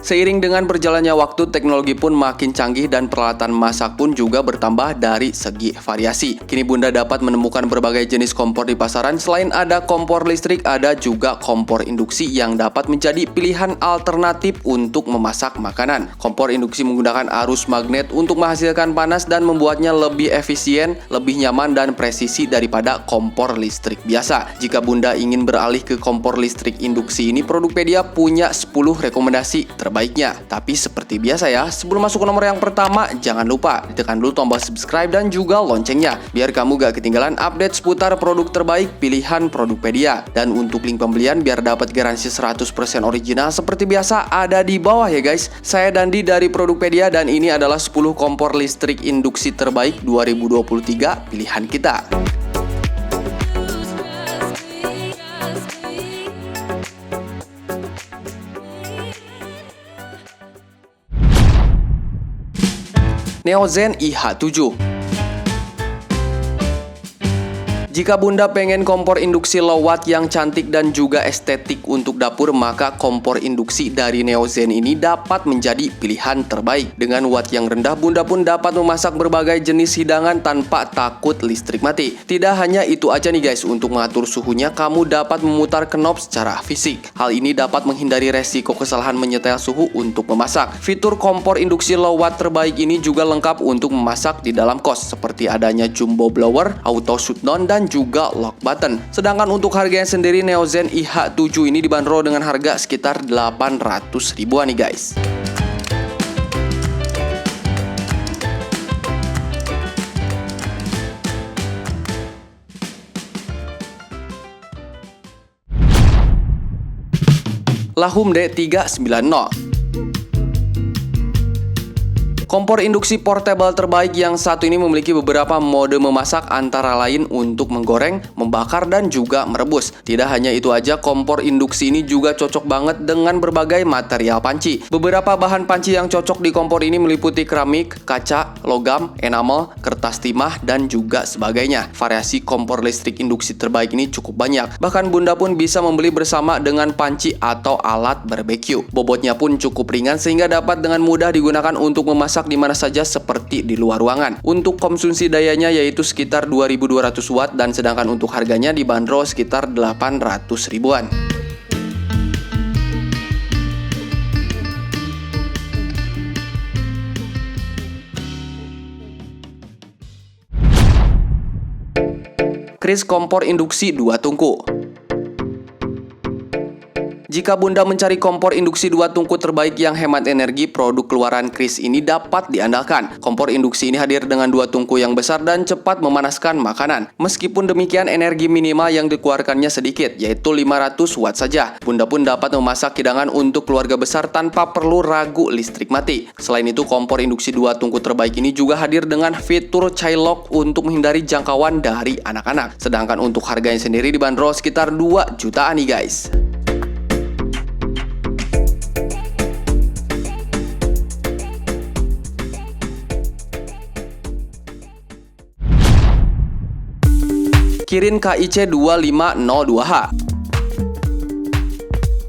Seiring dengan berjalannya waktu, teknologi pun makin canggih dan peralatan masak pun juga bertambah dari segi variasi. Kini Bunda dapat menemukan berbagai jenis kompor di pasaran. Selain ada kompor listrik, ada juga kompor induksi yang dapat menjadi pilihan alternatif untuk memasak makanan. Kompor induksi menggunakan arus magnet untuk menghasilkan panas dan membuatnya lebih efisien, lebih nyaman dan presisi daripada kompor listrik biasa. Jika Bunda ingin beralih ke kompor listrik induksi ini, Produkpedia punya 10 rekomendasi terbaiknya. Tapi seperti biasa ya, sebelum masuk ke nomor yang pertama, jangan lupa ditekan dulu tombol subscribe dan juga loncengnya, biar kamu gak ketinggalan update seputar produk terbaik pilihan Produkpedia. Dan untuk link pembelian biar dapat garansi 100% original seperti biasa ada di bawah ya guys. Saya Dandi dari Produkpedia dan ini adalah 10 kompor listrik induksi terbaik 2023 pilihan kita. Neozen IH7. Jika Bunda pengen kompor induksi low watt yang cantik dan juga estetik untuk dapur, maka kompor induksi dari Neozen ini dapat menjadi pilihan terbaik. Dengan watt yang rendah, Bunda pun dapat memasak berbagai jenis hidangan tanpa takut listrik mati. Tidak hanya itu aja nih guys, untuk mengatur suhunya, kamu dapat memutar knob secara fisik. Hal ini dapat menghindari resiko kesalahan menyetel suhu untuk memasak. Fitur kompor induksi low watt terbaik ini juga lengkap untuk memasak di dalam kos, seperti adanya jumbo blower, auto shutdown, dan juga lock button. Sedangkan untuk harganya sendiri, Neozen IH7 ini dibanderol dengan harga sekitar 800 ribuan nih guys. Lahum D390. Kompor induksi portable terbaik yang satu ini memiliki beberapa mode memasak, antara lain untuk menggoreng, membakar, dan juga merebus. Tidak hanya itu aja, kompor induksi ini juga cocok banget dengan berbagai material panci. Beberapa bahan panci yang cocok di kompor ini meliputi keramik, kaca, logam, enamel, kertas timah, dan juga sebagainya. Variasi kompor listrik induksi terbaik ini cukup banyak. Bahkan Bunda pun bisa membeli bersama dengan panci atau alat barbeque. Bobotnya pun cukup ringan sehingga dapat dengan mudah digunakan untuk memasak di mana saja seperti di luar ruangan. Untuk konsumsi dayanya yaitu sekitar 2200 watt dan sedangkan untuk harganya dibanderol sekitar 800 ribuan. Kris kompor induksi 2 tungku. Jika Bunda mencari kompor induksi 2 tungku terbaik yang hemat energi, produk keluaran Kris ini dapat diandalkan. Kompor induksi ini hadir dengan 2 tungku yang besar dan cepat memanaskan makanan. Meskipun demikian, energi minimal yang dikeluarkannya sedikit, yaitu 500 watt saja. Bunda pun dapat memasak hidangan untuk keluarga besar tanpa perlu ragu listrik mati. Selain itu, kompor induksi 2 tungku terbaik ini juga hadir dengan fitur child lock untuk menghindari jangkauan dari anak-anak. Sedangkan untuk harganya sendiri dibanderol sekitar 2 jutaan nih guys. Kirin KIC 2502H.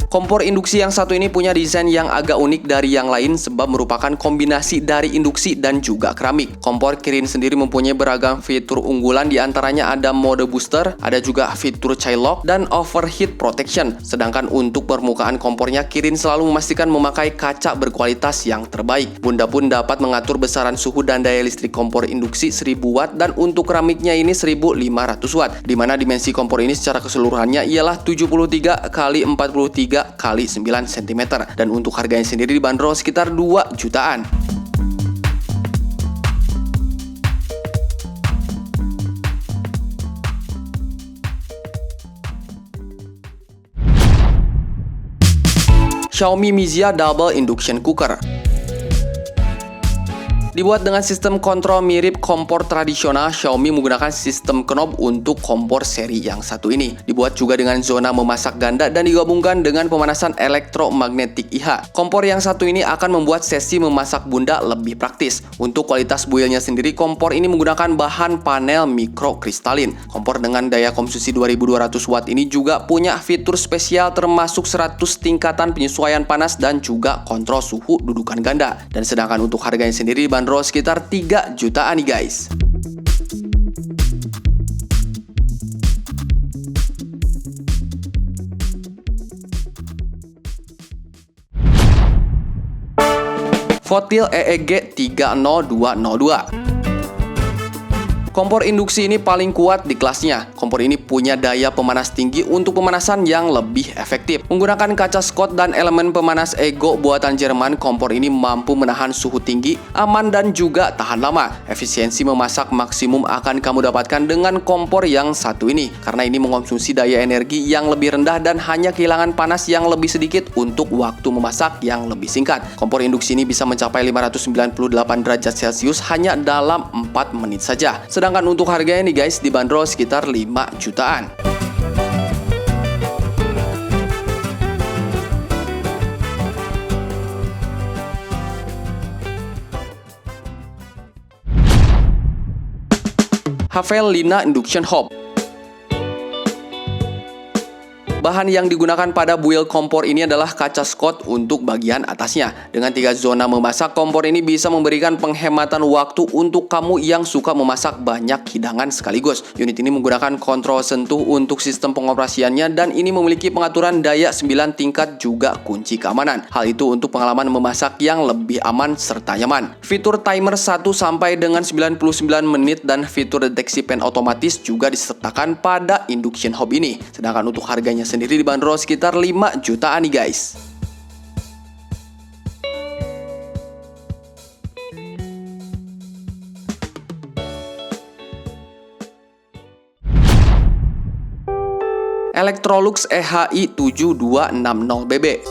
Kompor induksi yang satu ini punya desain yang agak unik dari yang lain sebab merupakan kombinasi dari induksi dan juga keramik. Kompor Kirin sendiri mempunyai beragam fitur unggulan, diantaranya ada mode booster, ada juga fitur child lock, dan overheat protection. Sedangkan untuk permukaan kompornya, Kirin selalu memastikan memakai kaca berkualitas yang terbaik. Bunda pun dapat mengatur besaran suhu dan daya listrik kompor induksi 1000 watt dan untuk keramiknya ini 1500 watt, dimana dimensi kompor ini secara keseluruhannya ialah 73 x 43 x 9 cm dan untuk harganya sendiri dibanderol sekitar 2 jutaan. Xiaomi Mizia Double Induction Cooker. Dibuat dengan sistem kontrol mirip kompor tradisional, Xiaomi menggunakan sistem knob untuk kompor seri yang satu ini. Dibuat juga dengan zona memasak ganda dan digabungkan dengan pemanasan elektromagnetik IH. Kompor yang satu ini akan membuat sesi memasak Bunda lebih praktis. Untuk kualitas builnya sendiri, kompor ini menggunakan bahan panel mikrokristalin. Kompor dengan daya konsumsi 2200 watt ini juga punya fitur spesial termasuk 100 tingkatan penyesuaian panas dan juga kontrol suhu dudukan ganda. Dan sedangkan untuk harganya sendiri dibanderol sekitar 3 jutaan nih guys. Fotil EEG 30202. Kompor induksi ini paling kuat di kelasnya. Kompor ini punya daya pemanas tinggi untuk pemanasan yang lebih efektif. Menggunakan kaca Scott dan elemen pemanas Ego buatan Jerman, kompor ini mampu menahan suhu tinggi, aman dan juga tahan lama. Efisiensi memasak maksimum akan kamu dapatkan dengan kompor yang satu ini, karena ini mengkonsumsi daya energi yang lebih rendah dan hanya kehilangan panas yang lebih sedikit untuk waktu memasak yang lebih singkat. Kompor induksi ini bisa mencapai 598 derajat Celcius hanya dalam 4 menit saja. Sedangkan untuk harganya nih guys dibanderol sekitar 5 jutaan. Havelina Induction Hob. Bahan yang digunakan pada buil kompor ini adalah kaca Scott untuk bagian atasnya. Dengan 3 zona memasak, kompor ini bisa memberikan penghematan waktu untuk kamu yang suka memasak banyak hidangan sekaligus. Unit ini menggunakan kontrol sentuh untuk sistem pengoperasiannya dan ini memiliki pengaturan daya 9 tingkat juga kunci keamanan. Hal itu untuk pengalaman memasak yang lebih aman serta nyaman. Fitur timer 1 sampai dengan 99 menit dan fitur deteksi pan otomatis juga disertakan pada induction hob ini. Sedangkan untuk harganya sendiri dibanderol sekitar 5 jutaan nih guys. Electrolux EHI 7260BB.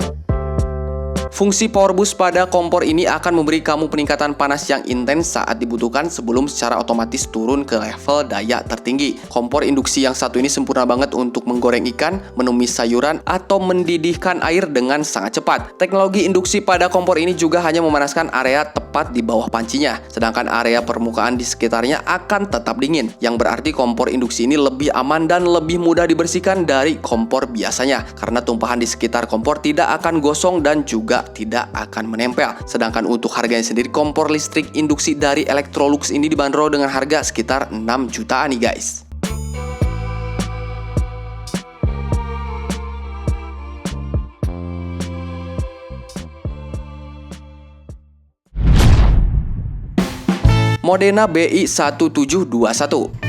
Fungsi power boost pada kompor ini akan memberi kamu peningkatan panas yang intens saat dibutuhkan sebelum secara otomatis turun ke level daya tertinggi. Kompor induksi yang satu ini sempurna banget untuk menggoreng ikan, menumis sayuran, atau mendidihkan air dengan sangat cepat. Teknologi induksi pada kompor ini juga hanya memanaskan area tepat di bawah pancinya, sedangkan area permukaan di sekitarnya akan tetap dingin, yang berarti kompor induksi ini lebih aman dan lebih mudah dibersihkan dari kompor biasanya, karena tumpahan di sekitar kompor tidak akan gosong dan juga tidak akan menempel. Sedangkan untuk harganya sendiri, kompor listrik induksi dari Electrolux ini dibanderol dengan harga sekitar 6 jutaan nih guys. Modena BI 1721.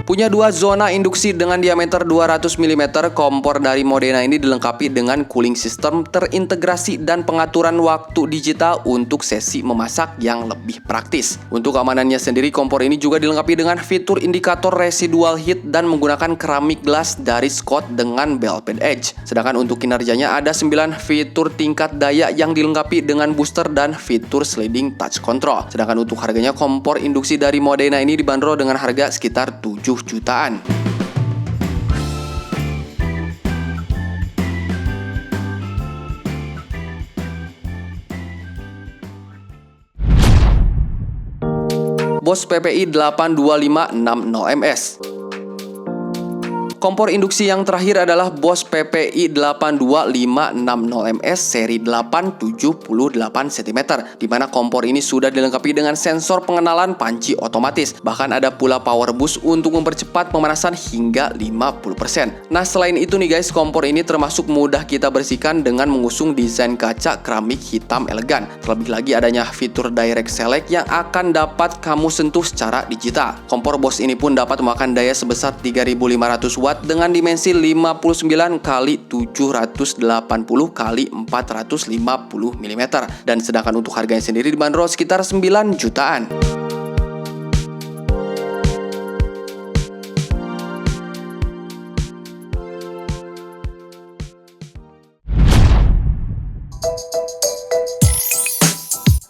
Punya 2 zona induksi dengan diameter 200 mm, kompor dari Modena ini dilengkapi dengan cooling system terintegrasi dan pengaturan waktu digital untuk sesi memasak yang lebih praktis. Untuk keamanannya sendiri, kompor ini juga dilengkapi dengan fitur indikator residual heat dan menggunakan keramik glass dari Scott dengan velvet edge. Sedangkan untuk kinerjanya ada 9 fitur tingkat daya yang dilengkapi dengan booster dan fitur sliding touch control. Sedangkan untuk harganya, kompor induksi dari Modena ini dibanderol dengan harga sekitar 7 jutaan. Bosch PPI 82560MS. Kompor induksi yang terakhir adalah Bosch PPI 82560MS seri 878 cm, di mana kompor ini sudah dilengkapi dengan sensor pengenalan panci otomatis. Bahkan ada pula power boost untuk mempercepat pemanasan hingga 50%. Nah, selain itu nih guys, kompor ini termasuk mudah kita bersihkan dengan mengusung desain kaca keramik hitam elegan. Terlebih lagi adanya fitur direct select yang akan dapat kamu sentuh secara digital. Kompor Bosch ini pun dapat memakan daya sebesar 3500 watt dengan dimensi 59 x 780 x 450 mm, dan sedangkan untuk harganya sendiri dibanderol sekitar 9 jutaan.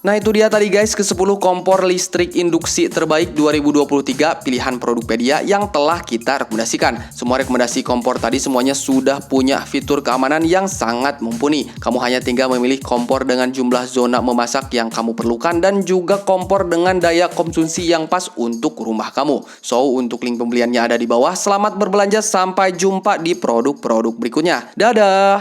Nah itu dia tadi guys ke-10 kompor listrik induksi terbaik 2023 pilihan Produkpedia yang telah kita rekomendasikan. Semua rekomendasi kompor tadi semuanya sudah punya fitur keamanan yang sangat mumpuni. Kamu hanya tinggal memilih kompor dengan jumlah zona memasak yang kamu perlukan dan juga kompor dengan daya konsumsi yang pas untuk rumah kamu. So untuk link pembeliannya ada di bawah. Selamat berbelanja, sampai jumpa di produk-produk berikutnya. Dadah!